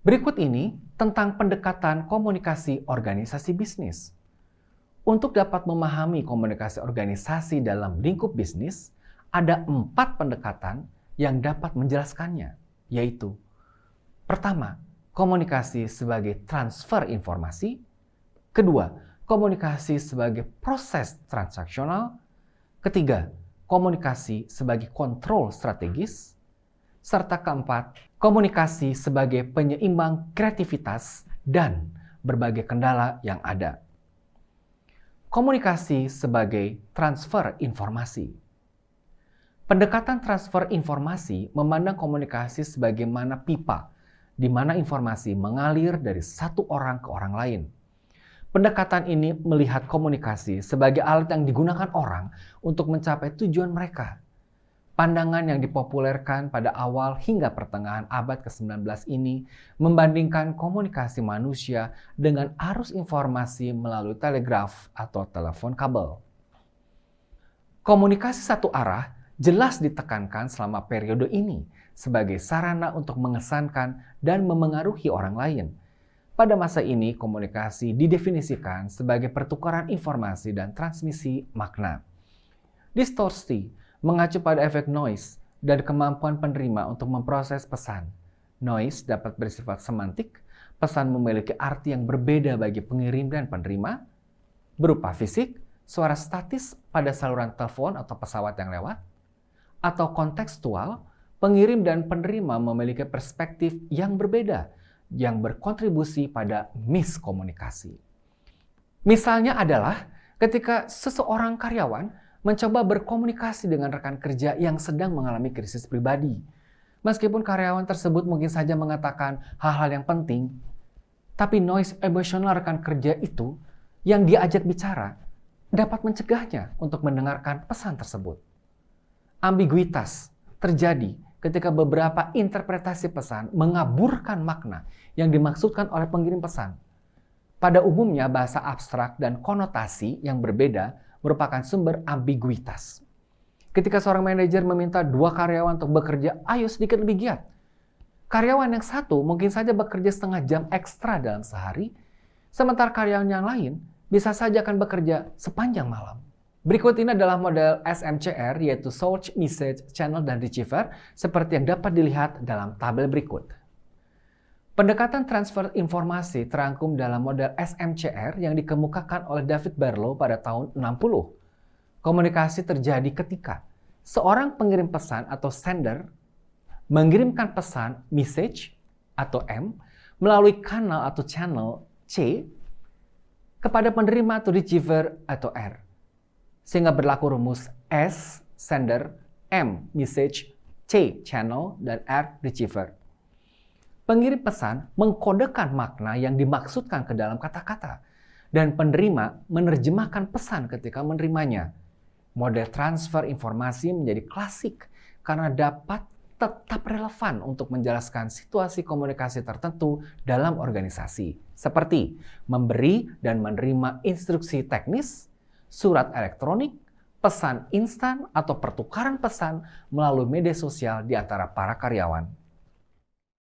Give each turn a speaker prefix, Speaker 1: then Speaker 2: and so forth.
Speaker 1: Berikut ini tentang pendekatan komunikasi organisasi bisnis. Untuk dapat memahami komunikasi organisasi dalam lingkup bisnis, ada 4 pendekatan yang dapat menjelaskannya, yaitu: pertama, komunikasi sebagai transfer informasi. Kedua, komunikasi sebagai proses transaksional. Ketiga, komunikasi sebagai kontrol strategis. Serta keempat, komunikasi sebagai penyeimbang kreativitas dan berbagai kendala yang ada. Komunikasi sebagai transfer informasi. Pendekatan transfer informasi memandang komunikasi sebagaimana pipa, di mana informasi mengalir dari satu orang ke orang lain. Pendekatan ini melihat komunikasi sebagai alat yang digunakan orang untuk mencapai tujuan mereka. Pandangan yang dipopulerkan pada awal hingga pertengahan abad ke-19 ini membandingkan komunikasi manusia dengan arus informasi melalui telegraf atau telepon kabel. Komunikasi satu arah jelas ditekankan selama periode ini sebagai sarana untuk mengesankan dan memengaruhi orang lain. Pada masa ini, komunikasi didefinisikan sebagai pertukaran informasi dan transmisi makna. Distorsi mengacu pada efek noise dan kemampuan penerima untuk memproses pesan. Noise dapat bersifat semantik, pesan memiliki arti yang berbeda bagi pengirim dan penerima, berupa fisik, suara statis pada saluran telepon atau pesawat yang lewat, atau kontekstual, pengirim dan penerima memiliki perspektif yang berbeda, yang berkontribusi pada miskomunikasi. Misalnya adalah ketika seseorang karyawan mencoba berkomunikasi dengan rekan kerja yang sedang mengalami krisis pribadi. Meskipun karyawan tersebut mungkin saja mengatakan hal-hal yang penting, tapi noise emosional rekan kerja itu yang diajak bicara dapat mencegahnya untuk mendengarkan pesan tersebut. Ambiguitas terjadi ketika beberapa interpretasi pesan mengaburkan makna yang dimaksudkan oleh pengirim pesan. Pada umumnya, bahasa abstrak dan konotasi yang berbeda merupakan sumber ambiguitas. Ketika seorang manajer meminta 2 karyawan untuk bekerja, ayo sedikit lebih giat. Karyawan yang satu mungkin saja bekerja setengah jam ekstra dalam sehari, sementara karyawan yang lain bisa saja akan bekerja sepanjang malam. Berikut ini adalah model SMCR, yaitu Source, Message, Channel, dan Receiver, seperti yang dapat dilihat dalam tabel berikut. Pendekatan transfer informasi terangkum dalam model SMCR yang dikemukakan oleh David Berlow pada tahun 60. Komunikasi terjadi ketika seorang pengirim pesan atau sender mengirimkan pesan message atau M melalui kanal atau channel C kepada penerima atau receiver atau R. Sehingga berlaku rumus S sender, M message, C channel, dan R receiver. Pengirim pesan mengkodekan makna yang dimaksudkan ke dalam kata-kata, dan penerima menerjemahkan pesan ketika menerimanya. Model transfer informasi menjadi klasik karena dapat tetap relevan untuk menjelaskan situasi komunikasi tertentu dalam organisasi, seperti memberi dan menerima instruksi teknis, surat elektronik, pesan instan, atau pertukaran pesan melalui media sosial di antara para karyawan.